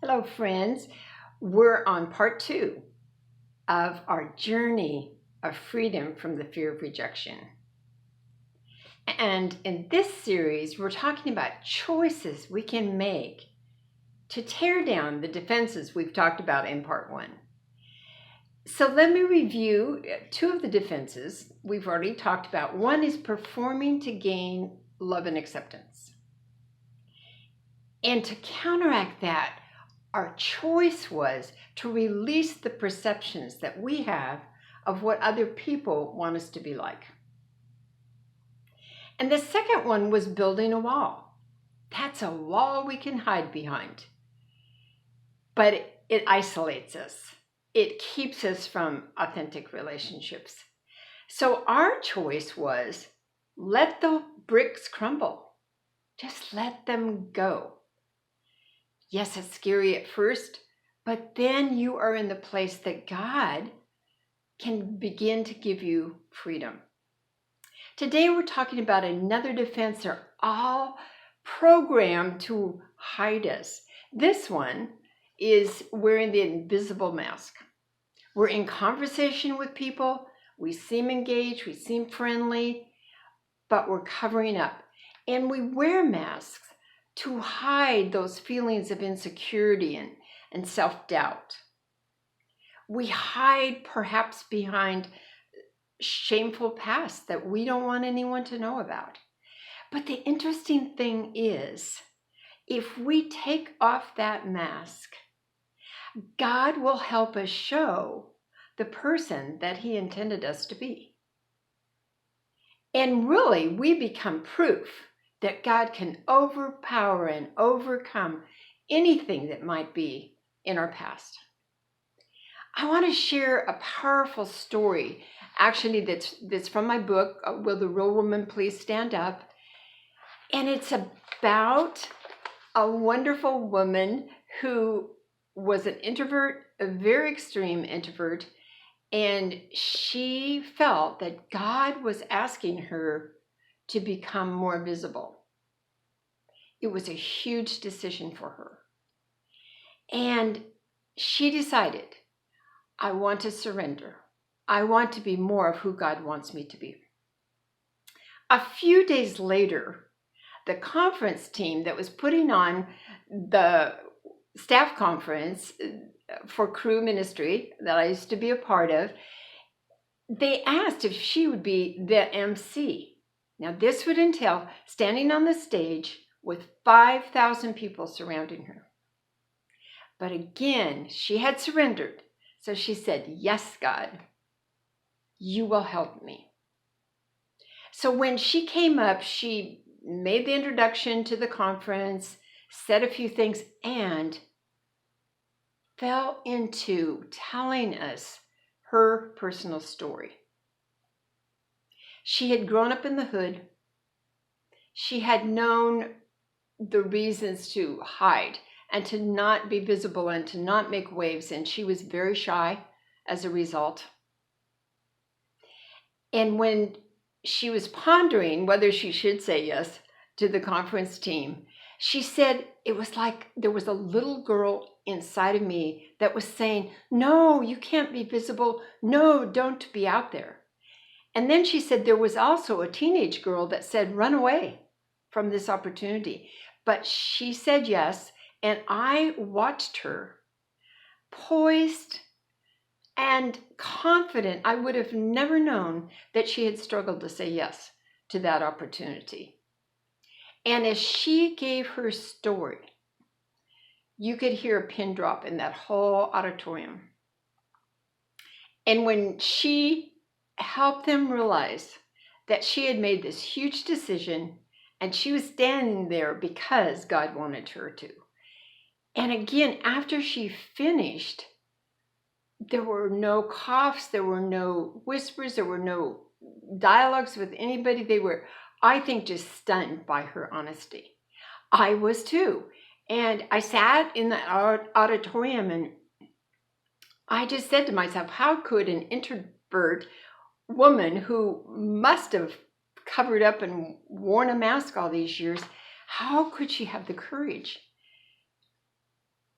Hello, friends. We're on part 2 of our journey of freedom from the fear of rejection. And in this series, we're talking about choices we can make to tear down the defenses we've talked about in part 1. So let me review 2 of the defenses we've already talked about. One is performing to gain love and acceptance. And to counteract that, our choice was to release the perceptions that we have of what other people want us to be like. And the second one was building a wall. That's a wall we can hide behind. But it isolates us. It keeps us from authentic relationships. So our choice was, let the bricks crumble. Just let them go. Yes, it's scary at first, but then you are in the place that God can begin to give you freedom. Today we're talking about another defense. They're all programmed to hide us. This one is wearing the invisible mask. We're in conversation with people. We seem engaged, we seem friendly, but we're covering up. And we wear masks to hide those feelings of insecurity and self-doubt. We hide perhaps behind shameful past that we don't want anyone to know about. But the interesting thing is, if we take off that mask, God will help us show the person that He intended us to be. And really, we become proof that God can overpower and overcome anything that might be in our past. I want to share a powerful story, actually, that's from my book, Will the Real Woman Please Stand Up? And it's about a wonderful woman who was an introvert, a very extreme introvert, and she felt that God was asking her to become more visible. It was a huge decision for her. And she decided, I want to surrender. I want to be more of who God wants me to be. A few days later, the conference team that was putting on the staff conference for crew ministry that I used to be a part of, they asked if she would be the MC. Now, this would entail standing on the stage with 5,000 people surrounding her. But again, she had surrendered. So she said, yes, God, you will help me. So when she came up, she made the introduction to the conference, said a few things, and fell into telling us her personal story. She had grown up in the hood. She had known the reasons to hide and to not be visible and to not make waves, and she was very shy as a result. And when she was pondering whether she should say yes to the conference team, she said it was like there was a little girl inside of me that was saying, no, you can't be visible. No, don't be out there. And then she said there was also a teenage girl that said, run away from this opportunity. But she said yes, and I watched her poised and confident. I would have never known that she had struggled to say yes to that opportunity. And as she gave her story, you could hear a pin drop in that whole auditorium. And when she helped them realize that she had made this huge decision and she was standing there because God wanted her to. And again, after she finished, there were no coughs, there were no whispers, there were no dialogues with anybody. They were, I think, just stunned by her honesty. I was too. And I sat in the auditorium and I just said to myself, how could an introvert woman who must have covered up and worn a mask all these years, how could she have the courage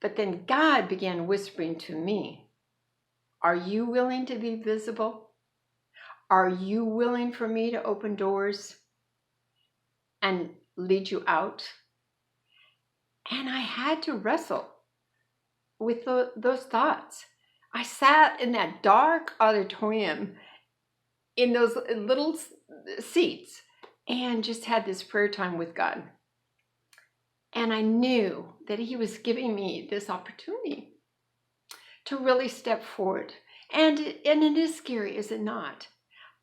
But then God began whispering to me, are you willing to be visible? Are you willing for me to open doors and lead you out? And I had to wrestle with those thoughts. I sat in that dark auditorium in those little seats and just had this prayer time with God. And I knew that He was giving me this opportunity to really step forward. And it is scary, is it not?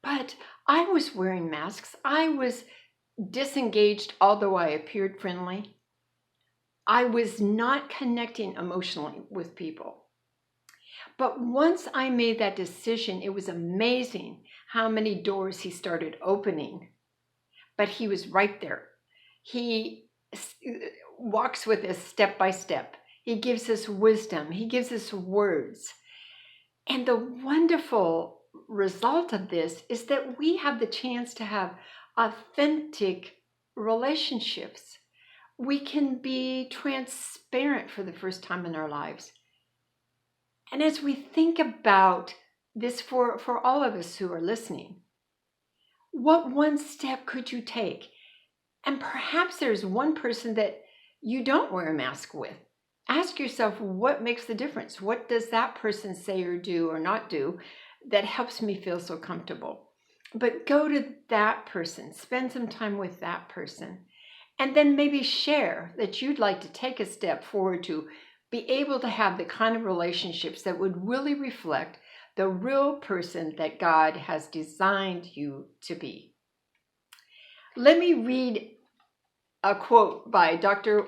But I was wearing masks. I was disengaged, although I appeared friendly. I was not connecting emotionally with people. But once I made that decision, it was amazing how many doors He started opening. But He was right there. He walks with us step by step. He gives us wisdom. He gives us words. And the wonderful result of this is that we have the chance to have authentic relationships. We can be transparent for the first time in our lives. And as we think about this for all of us who are listening, what one step could you take? And perhaps there's one person that you don't wear a mask with. Ask yourself, what makes the difference? What does that person say or do or not do that helps me feel so comfortable? But go to that person, spend some time with that person, and then maybe share that you'd like to take a step forward to be able to have the kind of relationships that would really reflect the real person that God has designed you to be. Let me read a quote by Dr.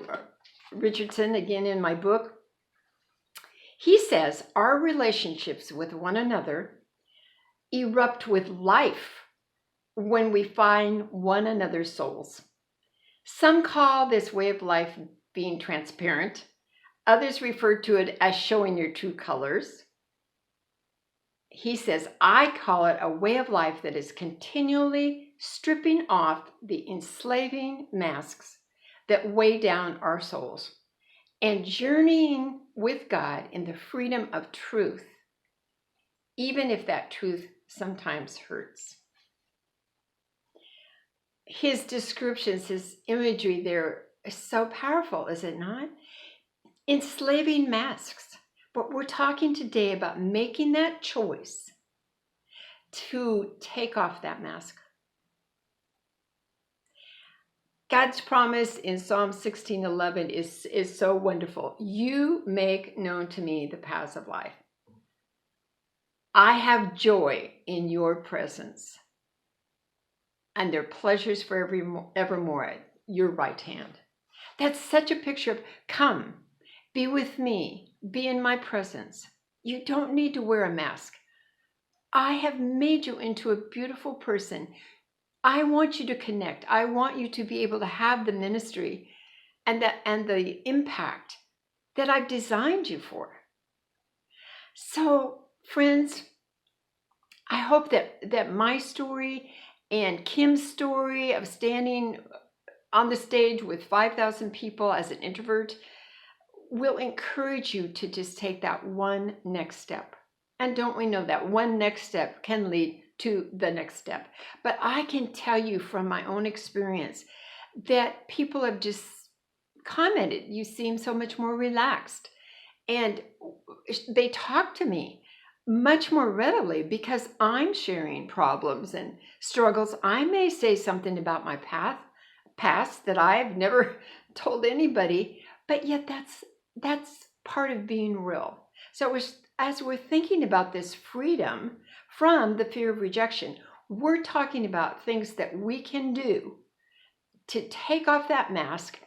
Richardson, again in my book. He says, our relationships with one another erupt with life when we find one another's souls. Some call this way of life being transparent. Others refer to it as showing your true colors. He says, I call it a way of life that is continually stripping off the enslaving masks that weigh down our souls and journeying with God in the freedom of truth, even if that truth sometimes hurts. His descriptions, his imagery there is so powerful, is it not? Enslaving masks. But we're talking today about making that choice to take off that mask. God's promise in Psalm 16:11 is so wonderful. You make known to me the paths of life. I have joy in your presence, and their pleasures for evermore at your right hand. That's such a picture of come, be with me, be in my presence. You don't need to wear a mask. I have made you into a beautiful person. I want you to connect. I want you to be able to have the ministry and the impact that I've designed you for. So, friends, I hope that my story and Kim's story of standing on the stage with 5,000 people as an introvert will encourage you to just take that one next step. And don't we know that one next step can lead to the next step? But I can tell you from my own experience that people have just commented, you seem so much more relaxed. And they talk to me much more readily because I'm sharing problems and struggles. I may say something about my past that I've never told anybody, but yet that's part of being real. So as we're thinking about this freedom from the fear of rejection, we're talking about things that we can do to take off that mask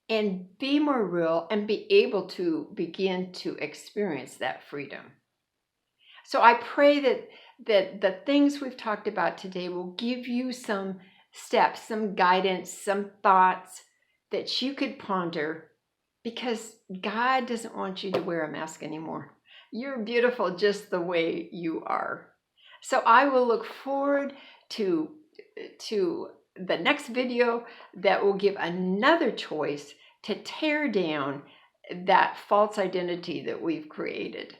and be more real and be able to begin to experience that freedom. So I pray that the things we've talked about today will give you some steps, some guidance, some thoughts that you could ponder, because God doesn't want you to wear a mask anymore. You're beautiful just the way you are. So I will look forward to the next video that will give another choice to tear down that false identity that we've created.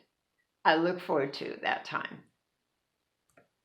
I look forward to that time.